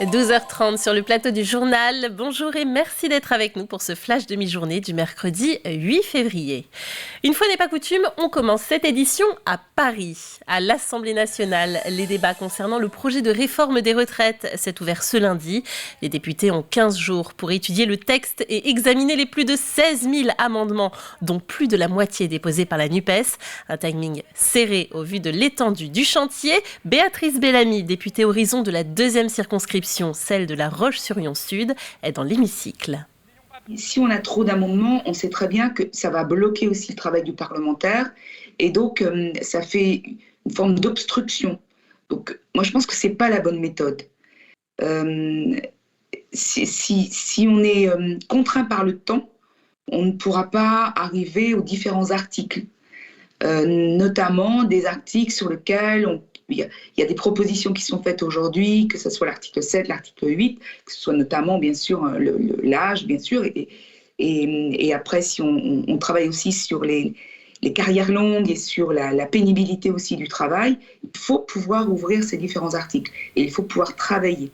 12h30 sur le plateau du journal. Bonjour et merci d'être avec nous pour ce flash demi-journée du mercredi 8 février. Une fois n'est pas coutume, on commence cette édition à Paris. À l'Assemblée nationale, les débats concernant le projet de réforme des retraites s'est ouvert ce lundi. Les députés ont 15 jours pour étudier le texte et examiner les plus de 16 000 amendements, dont plus de la moitié déposés par la NUPES. Un timing serré au vu de l'étendue du chantier. Béatrice Bellamy, députée Horizon de la deuxième circonscription, celle de la Roche-sur-Yon Sud, est dans l'hémicycle. Si on a trop d'amendements, on sait très bien que ça va bloquer aussi le travail du parlementaire et donc ça fait une forme d'obstruction. Donc moi je pense que c'est pas la bonne méthode. Si on est contraint par le temps, on ne pourra pas arriver aux différents articles, notamment des articles sur lesquels il y a des propositions qui sont faites aujourd'hui, que ce soit l'article 7, l'article 8, que ce soit notamment, bien sûr, l'âge, bien sûr. Et après, si on travaille aussi sur les carrières longues et sur la pénibilité aussi du travail, il faut pouvoir ouvrir ces différents articles et il faut pouvoir travailler.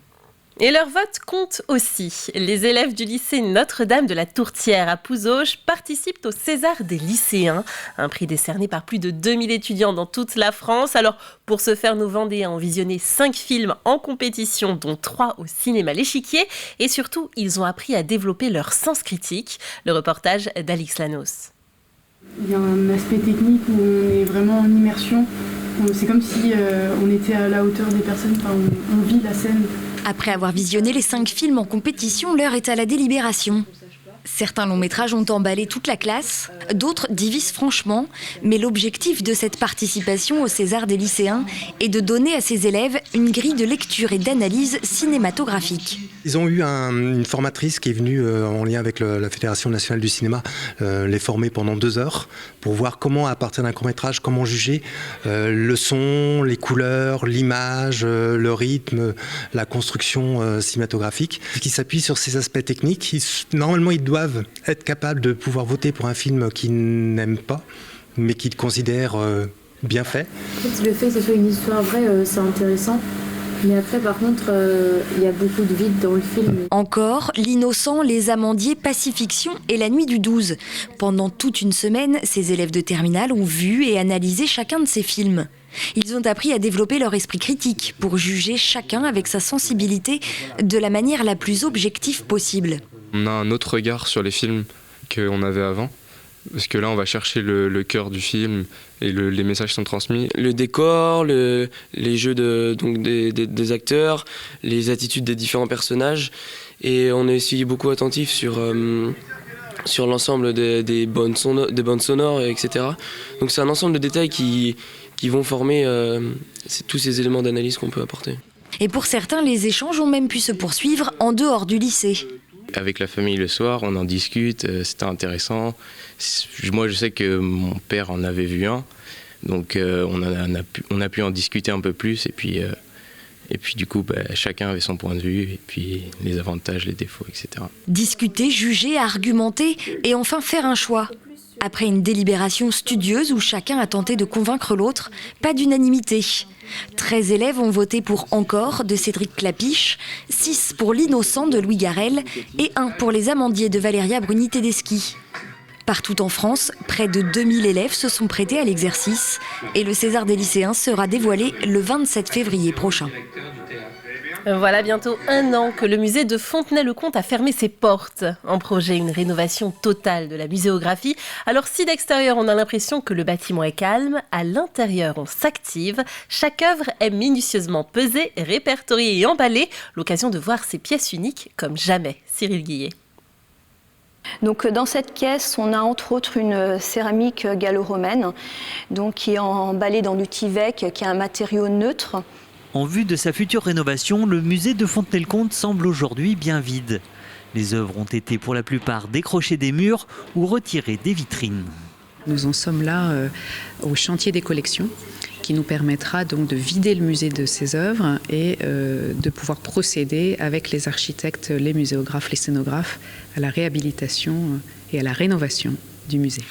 Et leur vote compte aussi. Les élèves du lycée Notre-Dame de la Tourtière à Pouzauges participent au César des lycéens, un prix décerné par plus de 2000 étudiants dans toute la France. Alors, pour ce faire, nos Vendéens ont visionné 5 films en compétition, dont 3 au cinéma L'Échiquier. Et surtout, ils ont appris à développer leur sens critique. Le reportage d'Alix Lanos. Il y a un aspect technique où on est vraiment en immersion. C'est comme si on était à la hauteur des personnes, enfin, on vit la scène. Après avoir visionné les 5 films en compétition, l'heure est à la délibération. Certains longs métrages ont emballé toute la classe, d'autres divisent franchement, mais l'objectif de cette participation au César des lycéens est de donner à ces élèves une grille de lecture et d'analyse cinématographique. Ils ont eu une formatrice qui est venue en lien avec la Fédération nationale du cinéma, les former pendant 2 heures pour voir comment, à partir d'un court-métrage, comment juger le son, les couleurs, l'image, le rythme, la construction cinématographique, qui s'appuie sur ces aspects techniques. Normalement, ils doivent être capables de pouvoir voter pour un film qu'ils n'aiment pas, mais qu'ils considèrent bien fait. En fait, le fait que ce soit une histoire vraie, c'est intéressant. Mais après, par contre, il y a beaucoup de vide dans le film. Encore, L'Innocent, Les Amandiers, Pacifiction et La Nuit du 12. Pendant toute une semaine, ces élèves de terminale ont vu et analysé chacun de ces films. Ils ont appris à développer leur esprit critique pour juger chacun avec sa sensibilité de la manière la plus objective possible. On a un autre regard sur les films qu'on avait avant. Parce que là, on va chercher le cœur du film et les messages sont transmis. Le décor, les jeux des acteurs, les attitudes des différents personnages. Et on est aussi beaucoup attentif sur l'ensemble des bandes sonores, etc. Donc c'est un ensemble de détails qui vont former tous ces éléments d'analyse qu'on peut apporter. Et pour certains, les échanges ont même pu se poursuivre en dehors du lycée. Avec la famille le soir, on en discute, c'était intéressant. Moi, je sais que mon père en avait vu un, donc on a pu en discuter un peu plus. Et puis du coup, chacun avait son point de vue, et puis les avantages, les défauts, etc. Discuter, juger, argumenter, et enfin faire un choix. Après une délibération studieuse où chacun a tenté de convaincre l'autre, pas d'unanimité. 13 élèves ont voté pour Encore de Cédric Clapiche, 6 pour L'Innocent de Louis Garrel et 1 pour Les Amandiers de Valéria Bruni-Tedeschi. Partout en France, près de 2000 élèves se sont prêtés à l'exercice et le César des lycéens sera dévoilé le 27 février prochain. Voilà bientôt 1 an que le musée de Fontenay-le-Comte a fermé ses portes. En projet, une rénovation totale de la muséographie. Alors si d'extérieur on a l'impression que le bâtiment est calme, à l'intérieur on s'active. Chaque œuvre est minutieusement pesée, répertoriée et emballée. L'occasion de voir ces pièces uniques comme jamais. Cyril Guillet. Donc, dans cette caisse, on a entre autres une céramique gallo-romaine qui est emballée dans du Tyvek, qui est un matériau neutre. En vue de sa future rénovation, le musée de Fontenay-le-Comte semble aujourd'hui bien vide. Les œuvres ont été pour la plupart décrochées des murs ou retirées des vitrines. Nous en sommes là au chantier des collections qui nous permettra donc de vider le musée de ses œuvres et de pouvoir procéder avec les architectes, les muséographes, les scénographes à la réhabilitation et à la rénovation du musée.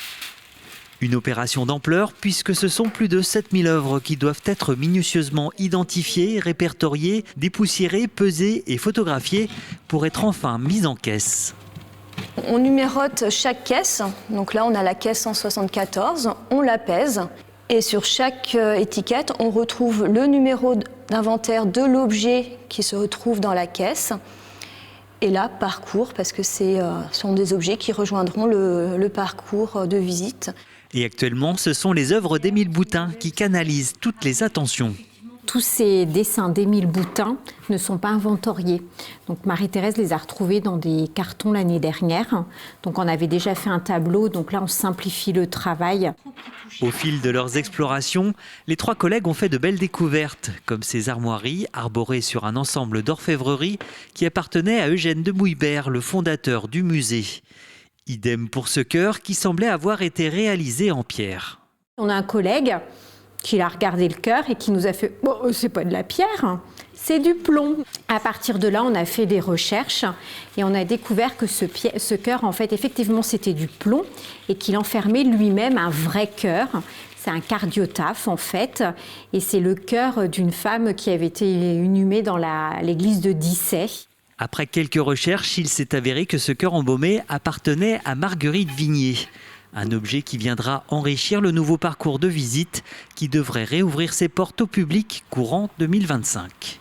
Une opération d'ampleur puisque ce sont plus de 7000 œuvres qui doivent être minutieusement identifiées, répertoriées, dépoussiérées, pesées et photographiées pour être enfin mises en caisse. On numérote chaque caisse, donc là on a la caisse 174, on la pèse et sur chaque étiquette on retrouve le numéro d'inventaire de l'objet qui se retrouve dans la caisse et là parcours parce que ce sont des objets qui rejoindront le parcours de visite. Et actuellement ce sont les œuvres d'Émile Boutin qui canalisent toutes les attentions. Tous ces dessins d'Émile Boutin ne sont pas inventoriés. Donc Marie-Thérèse les a retrouvés dans des cartons l'année dernière. Donc on avait déjà fait un tableau, donc là on simplifie le travail. Au fil de leurs explorations, les 3 collègues ont fait de belles découvertes, comme ces armoiries arborées sur un ensemble d'orfèvrerie qui appartenait à Eugène de Mouillebert, le fondateur du musée. Idem pour ce cœur qui semblait avoir été réalisé en pierre. On a un collègue qui a regardé le cœur et qui nous a fait « c'est pas de la pierre, c'est du plomb ». À partir de là, on a fait des recherches et on a découvert que ce cœur, en fait, effectivement, c'était du plomb et qu'il enfermait lui-même un vrai cœur. C'est un cardiotaphe, en fait, et c'est le cœur d'une femme qui avait été inhumée dans l'église de Dissay. Après quelques recherches, il s'est avéré que ce cœur embaumé appartenait à Marguerite Vignier. Un objet qui viendra enrichir le nouveau parcours de visite qui devrait réouvrir ses portes au public courant 2025.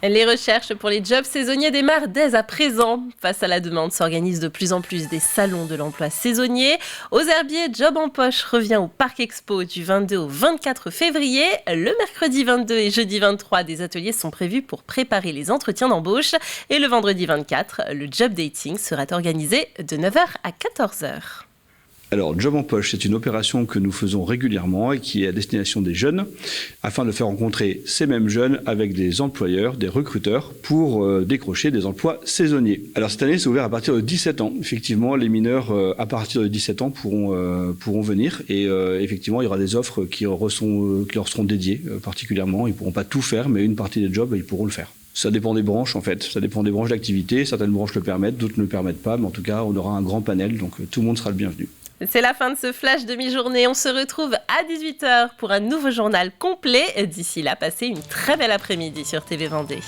Les recherches pour les jobs saisonniers démarrent dès à présent. Face à la demande, s'organisent de plus en plus des salons de l'emploi saisonnier. Aux Herbiers, Job en poche revient au Parc Expo du 22 au 24 février. Le mercredi 22 et jeudi 23, des ateliers sont prévus pour préparer les entretiens d'embauche. Et le vendredi 24, le job dating sera organisé de 9h à 14h. Alors, Job en poche, c'est une opération que nous faisons régulièrement et qui est à destination des jeunes, afin de faire rencontrer ces mêmes jeunes avec des employeurs, des recruteurs, pour décrocher des emplois saisonniers. Alors, cette année, c'est ouvert à partir de 17 ans. Effectivement, les mineurs, à partir de 17 ans, pourront venir. Et effectivement, il y aura des offres qui leur seront dédiées particulièrement. Ils ne pourront pas tout faire, mais une partie des jobs, ils pourront le faire. Ça dépend des branches, en fait. Ça dépend des branches d'activité. Certaines branches le permettent, d'autres ne le permettent pas. Mais en tout cas, on aura un grand panel, donc tout le monde sera le bienvenu. C'est la fin de ce flash demi-journée. On se retrouve à 18h pour un nouveau journal complet. D'ici là, passez une très belle après-midi sur TV Vendée.